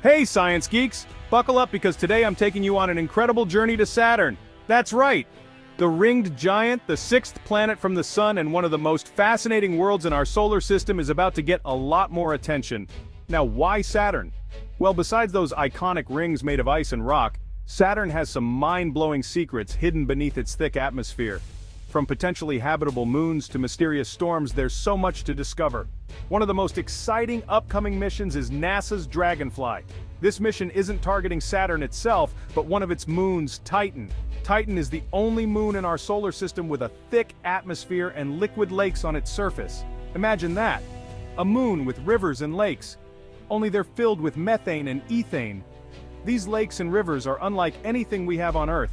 Hey science geeks! Buckle up because today I'm taking you on an incredible journey to Saturn. That's right! The ringed giant, the sixth planet from the sun and one of the most fascinating worlds in our solar system is about to get a lot more attention. Now why Saturn? Well, besides those iconic rings made of ice and rock, Saturn has some mind-blowing secrets hidden beneath its thick atmosphere. From potentially habitable moons to mysterious storms, there's so much to discover. One of the most exciting upcoming missions is NASA's Dragonfly. This mission isn't targeting Saturn itself, but one of its moons, Titan. Titan is the only moon in our solar system with a thick atmosphere and liquid lakes on its surface. Imagine that. A moon with rivers and lakes. Only they're filled with methane and ethane. These lakes and rivers are unlike anything we have on Earth.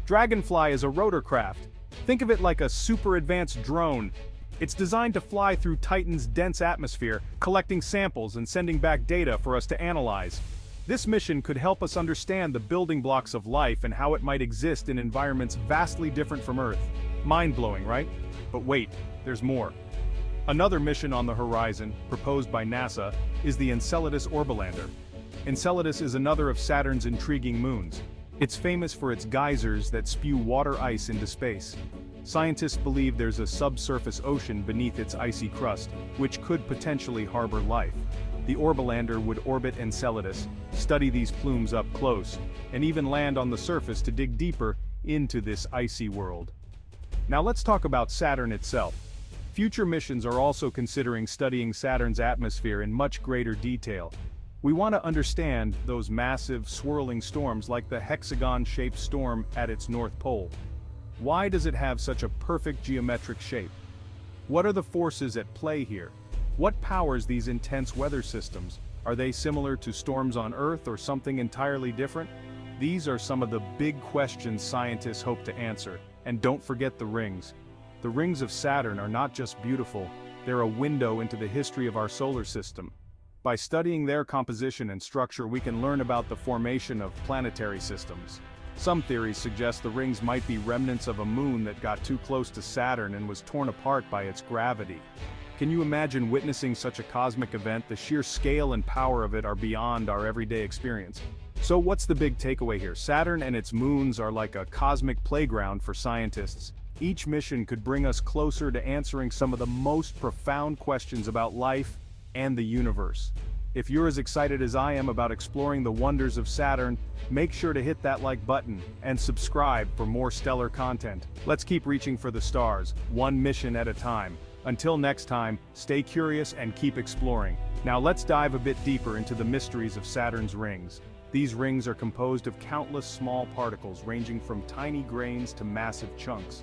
Dragonfly is a rotorcraft. Think of it like a super advanced drone. It's designed to fly through Titan's dense atmosphere, collecting samples and sending back data for us to analyze. This mission could help us understand the building blocks of life and how it might exist in environments vastly different from Earth. Mind-blowing, right? But wait, there's more. Another mission on the horizon, proposed by NASA, is the Enceladus Orbilander. Enceladus is another of Saturn's intriguing moons. It's famous for its geysers that spew water ice into space. Scientists believe there's a subsurface ocean beneath its icy crust, which could potentially harbor life. The Orbilander would orbit Enceladus, study these plumes up close, and even land on the surface to dig deeper into this icy world. Now let's talk about Saturn itself. Future missions are also considering studying Saturn's atmosphere in much greater detail. We want to understand those massive, swirling storms like the hexagon-shaped storm at its north pole. Why does it have such a perfect geometric shape? What are the forces at play here? What powers these intense weather systems? Are they similar to storms on Earth or something entirely different? These are some of the big questions scientists hope to answer. And don't forget the rings. The rings of Saturn are not just beautiful, they're a window into the history of our solar system. By studying their composition and structure, we can learn about the formation of planetary systems. Some theories suggest the rings might be remnants of a moon that got too close to Saturn and was torn apart by its gravity. Can you imagine witnessing such a cosmic event? The sheer scale and power of it are beyond our everyday experience. So what's the big takeaway here? Saturn and its moons are like a cosmic playground for scientists. Each mission could bring us closer to answering some of the most profound questions about life and the universe. If you're as excited as I am about exploring the wonders of Saturn, make sure to hit that like button and subscribe for more stellar content. Let's keep reaching for the stars, one mission at a time. Until next time, stay curious and keep exploring. Now let's dive a bit deeper into the mysteries of Saturn's rings. These rings are composed of countless small particles ranging from tiny grains to massive chunks.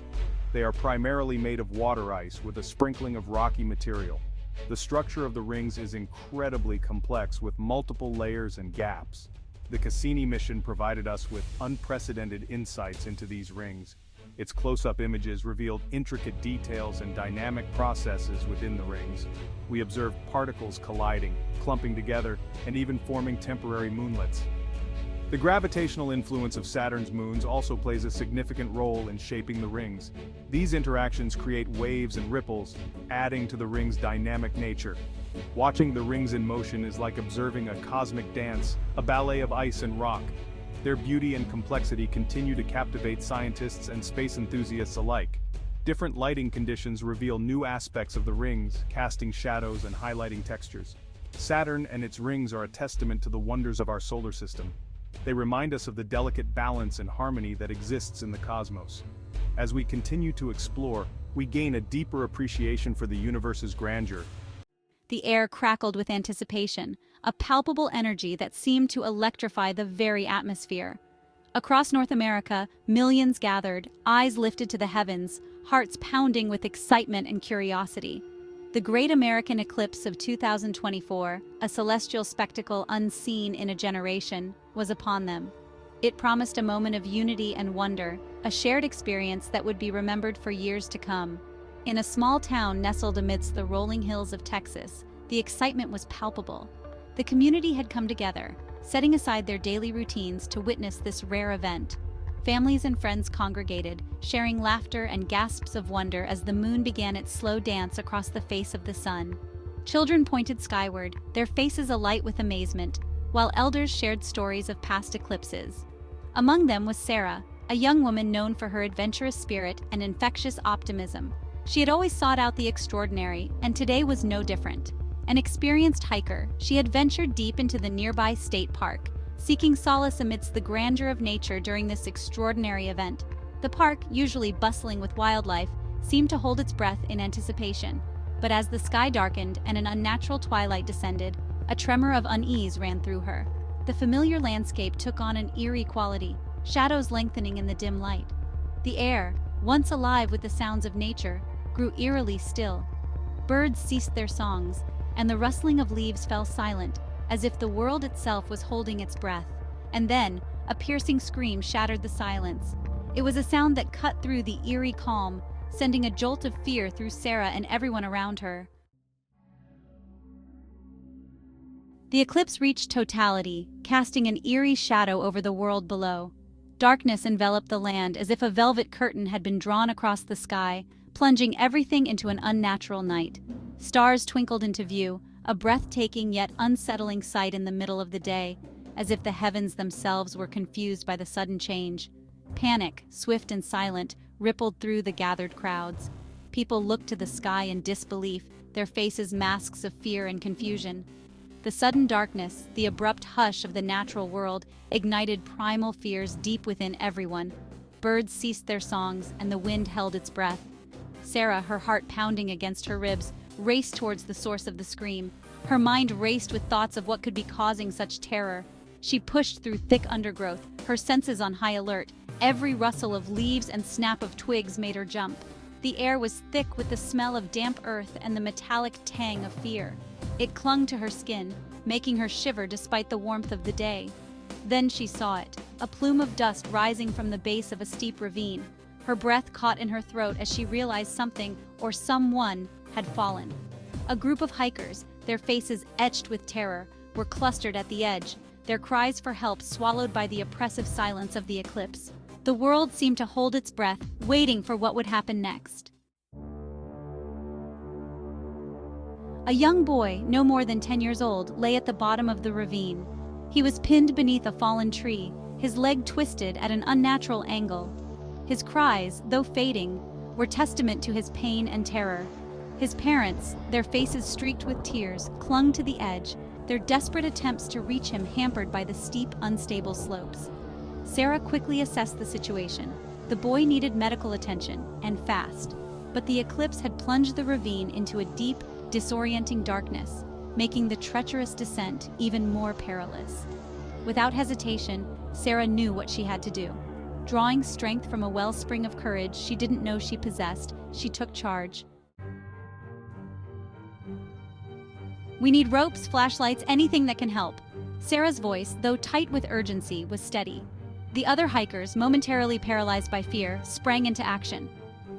They are primarily made of water ice with a sprinkling of rocky material. The structure of the rings is incredibly complex with multiple layers and gaps. The Cassini mission provided us with unprecedented insights into these rings. Its close-up images revealed intricate details and dynamic processes within the rings. We observed particles colliding, clumping together, and even forming temporary moonlets. The gravitational influence of Saturn's moons also plays a significant role in shaping the rings. These interactions create waves and ripples, adding to the ring's dynamic nature. Watching the rings in motion is like observing a cosmic dance, a ballet of ice and rock. Their beauty and complexity continue to captivate scientists and space enthusiasts alike. Different lighting conditions reveal new aspects of the rings, casting shadows and highlighting textures. Saturn and its rings are a testament to the wonders of our solar system. They remind us of the delicate balance and harmony that exists in the cosmos. As we continue to explore, we gain a deeper appreciation for the universe's grandeur. The air crackled with anticipation, a palpable energy that seemed to electrify the very atmosphere. Across North America, millions gathered, eyes lifted to the heavens, hearts pounding with excitement and curiosity. The Great American Eclipse of 2024, a celestial spectacle unseen in a generation, was upon them. It promised a moment of unity and wonder, a shared experience that would be remembered for years to come. In a small town nestled amidst the rolling hills of Texas, the excitement was palpable. The community had come together, setting aside their daily routines to witness this rare event. Families and friends congregated, sharing laughter and gasps of wonder as the moon began its slow dance across the face of the sun. Children pointed skyward, their faces alight with amazement, while elders shared stories of past eclipses. Among them was Sarah, a young woman known for her adventurous spirit and infectious optimism. She had always sought out the extraordinary, and today was no different. An experienced hiker, she had ventured deep into the nearby state park, seeking solace amidst the grandeur of nature during this extraordinary event. The park, usually bustling with wildlife, seemed to hold its breath in anticipation. But as the sky darkened and an unnatural twilight descended, a tremor of unease ran through her. The familiar landscape took on an eerie quality, shadows lengthening in the dim light. The air, once alive with the sounds of nature, grew eerily still. Birds ceased their songs, and the rustling of leaves fell silent, as if the world itself was holding its breath. And then, a piercing scream shattered the silence. It was a sound that cut through the eerie calm, sending a jolt of fear through Sarah and everyone around her. The eclipse reached totality, casting an eerie shadow over the world below. Darkness enveloped the land as if a velvet curtain had been drawn across the sky, plunging everything into an unnatural night. Stars twinkled into view, a breathtaking yet unsettling sight in the middle of the day, as if the heavens themselves were confused by the sudden change. Panic, swift and silent, rippled through the gathered crowds. People looked to the sky in disbelief, their faces masks of fear and confusion. The sudden darkness, the abrupt hush of the natural world, ignited primal fears deep within everyone. Birds ceased their songs, and the wind held its breath. Sarah, her heart pounding against her ribs, raced towards the source of the scream. Her mind raced with thoughts of what could be causing such terror. She pushed through thick undergrowth, her senses on high alert. Every rustle of leaves and snap of twigs made her jump. The air was thick with the smell of damp earth and the metallic tang of fear. It clung to her skin, making her shiver despite the warmth of the day. Then she saw it, a plume of dust rising from the base of a steep ravine. Her breath caught in her throat as she realized something, or someone, had fallen. A group of hikers, their faces etched with terror, were clustered at the edge, their cries for help swallowed by the oppressive silence of the eclipse. The world seemed to hold its breath, waiting for what would happen next. A young boy, no more than 10 years old, lay at the bottom of the ravine. He was pinned beneath a fallen tree, his leg twisted at an unnatural angle. His cries, though fading, were testament to his pain and terror. His parents, their faces streaked with tears, clung to the edge, their desperate attempts to reach him hampered by the steep, unstable slopes. Sarah quickly assessed the situation. The boy needed medical attention, and fast. But the eclipse had plunged the ravine into a deep, disorienting darkness, making the treacherous descent even more perilous. Without hesitation, Sarah knew what she had to do. Drawing strength from a wellspring of courage she didn't know she possessed, she took charge. "We need ropes, flashlights, anything that can help." Sarah's voice, though tight with urgency, was steady. The other hikers, momentarily paralyzed by fear, sprang into action.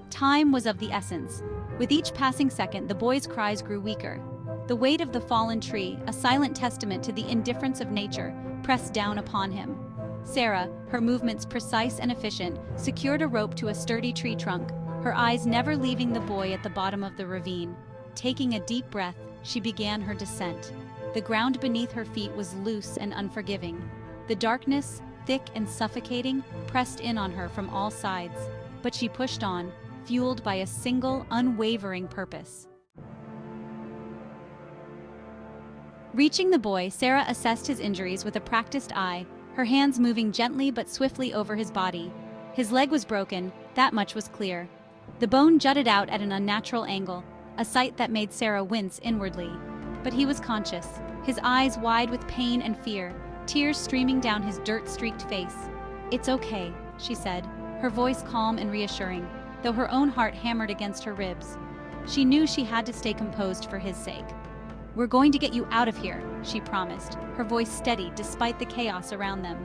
Time was of the essence. With each passing second, the boy's cries grew weaker. The weight of the fallen tree, a silent testament to the indifference of nature, pressed down upon him. Sarah, her movements precise and efficient, secured a rope to a sturdy tree trunk, her eyes never leaving the boy at the bottom of the ravine. Taking a deep breath, she began her descent. The ground beneath her feet was loose and unforgiving. The darkness, thick and suffocating, pressed in on her from all sides. But she pushed on, fueled by a single, unwavering purpose. Reaching the boy, Sarah assessed his injuries with a practiced eye, her hands moving gently but swiftly over his body. His leg was broken, that much was clear. The bone jutted out at an unnatural angle, a sight that made Sarah wince inwardly. But he was conscious, his eyes wide with pain and fear, tears streaming down his dirt-streaked face. "It's okay," she said, her voice calm and reassuring, though her own heart hammered against her ribs. She knew she had to stay composed for his sake. "We're going to get you out of here," she promised, her voice steady despite the chaos around them.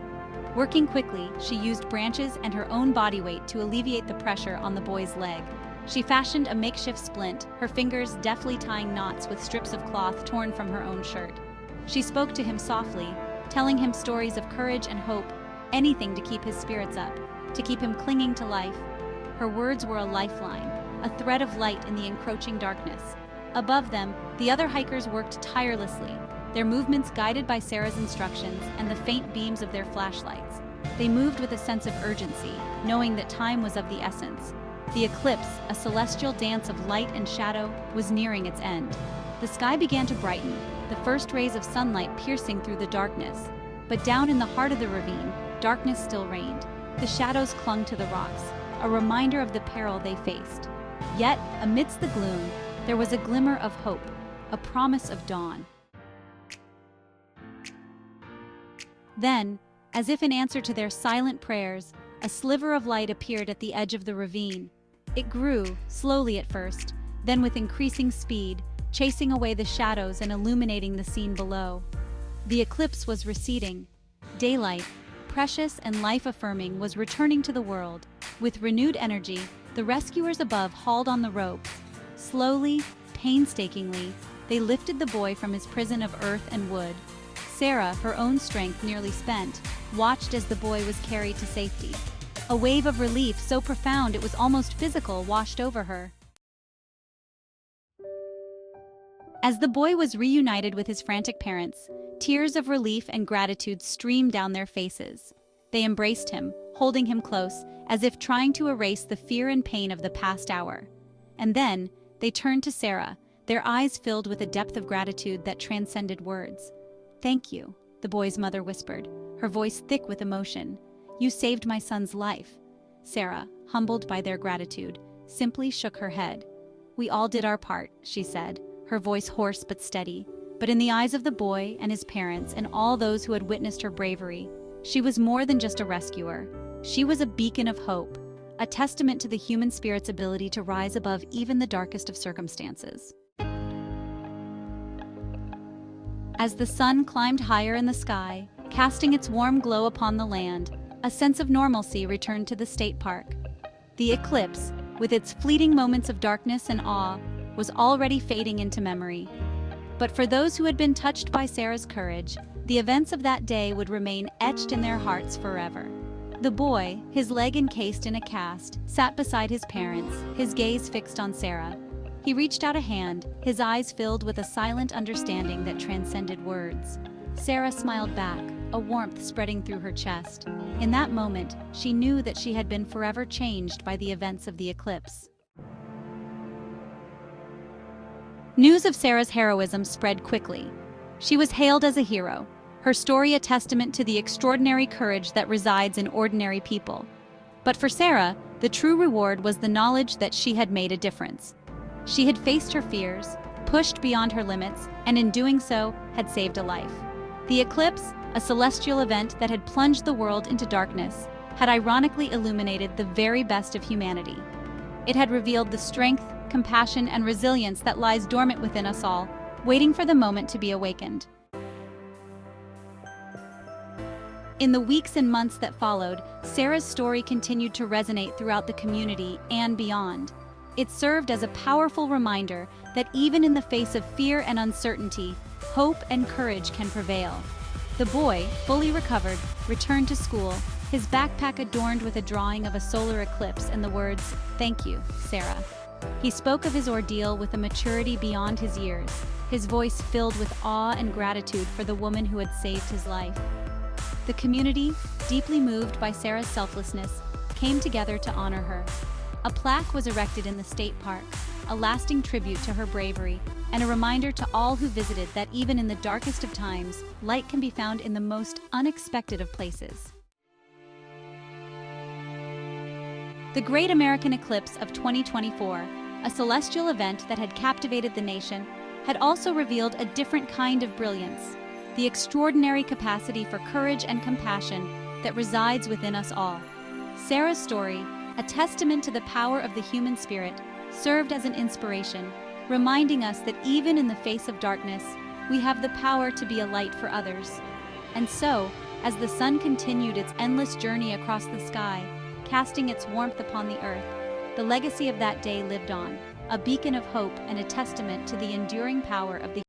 Working quickly, she used branches and her own body weight to alleviate the pressure on the boy's leg. She fashioned a makeshift splint, her fingers deftly tying knots with strips of cloth torn from her own shirt. She spoke to him softly, telling him stories of courage and hope, anything to keep his spirits up, to keep him clinging to life. Her words were a lifeline, a thread of light in the encroaching darkness. Above them, the other hikers worked tirelessly, their movements guided by Sarah's instructions and the faint beams of their flashlights. They moved with a sense of urgency, knowing that time was of the essence. The eclipse, a celestial dance of light and shadow, was nearing its end. The sky began to brighten, the first rays of sunlight piercing through the darkness. But down in the heart of the ravine, darkness still reigned. The shadows clung to the rocks, a reminder of the peril they faced. Yet, amidst the gloom, there was a glimmer of hope, a promise of dawn. Then, as if in answer to their silent prayers, a sliver of light appeared at the edge of the ravine. It grew, slowly at first, then with increasing speed, chasing away the shadows and illuminating the scene below. The eclipse was receding. Daylight, precious and life-affirming, was returning to the world. With renewed energy, the rescuers above hauled on the ropes. Slowly, painstakingly, they lifted the boy from his prison of earth and wood. Sarah, her own strength nearly spent, watched as the boy was carried to safety. A wave of relief so profound it was almost physical washed over her. As the boy was reunited with his frantic parents, tears of relief and gratitude streamed down their faces. They embraced him, holding him close, as if trying to erase the fear and pain of the past hour. And then, they turned to Sarah, their eyes filled with a depth of gratitude that transcended words. "Thank you," the boy's mother whispered, her voice thick with emotion. "You saved my son's life." Sarah, humbled by their gratitude, simply shook her head. "We all did our part," she said, her voice hoarse but steady. But in the eyes of the boy and his parents and all those who had witnessed her bravery, she was more than just a rescuer. She was a beacon of hope, a testament to the human spirit's ability to rise above even the darkest of circumstances. As the sun climbed higher in the sky, casting its warm glow upon the land, a sense of normalcy returned to the state park. The eclipse, with its fleeting moments of darkness and awe, was already fading into memory. But for those who had been touched by Sarah's courage, the events of that day would remain etched in their hearts forever. The boy, his leg encased in a cast, sat beside his parents, his gaze fixed on Sarah. He reached out a hand, his eyes filled with a silent understanding that transcended words. Sarah smiled back, a warmth spreading through her chest. In that moment, she knew that she had been forever changed by the events of the eclipse. News of Sarah's heroism spread quickly. She was hailed as a hero, her story a testament to the extraordinary courage that resides in ordinary people. But for Sarah, the true reward was the knowledge that she had made a difference. She had faced her fears, pushed beyond her limits, and in doing so, had saved a life. The eclipse, a celestial event that had plunged the world into darkness, had ironically illuminated the very best of humanity. It had revealed the strength, compassion, and resilience that lies dormant within us all, waiting for the moment to be awakened. In the weeks and months that followed, Sarah's story continued to resonate throughout the community and beyond. It served as a powerful reminder that even in the face of fear and uncertainty, hope and courage can prevail. The boy, fully recovered, returned to school, his backpack adorned with a drawing of a solar eclipse and the words, "Thank you, Sarah." He spoke of his ordeal with a maturity beyond his years, his voice filled with awe and gratitude for the woman who had saved his life. The community, deeply moved by Sarah's selflessness, came together to honor her. A plaque was erected in the state park, a lasting tribute to her bravery, and a reminder to all who visited that even in the darkest of times, light can be found in the most unexpected of places. The Great American Eclipse of 2024, a celestial event that had captivated the nation, had also revealed a different kind of brilliance, the extraordinary capacity for courage and compassion that resides within us all. Sarah's story, a testament to the power of the human spirit, served as an inspiration, reminding us that even in the face of darkness, we have the power to be a light for others. And so, as the sun continued its endless journey across the sky, casting its warmth upon the earth, the legacy of that day lived on, a beacon of hope and a testament to the enduring power of the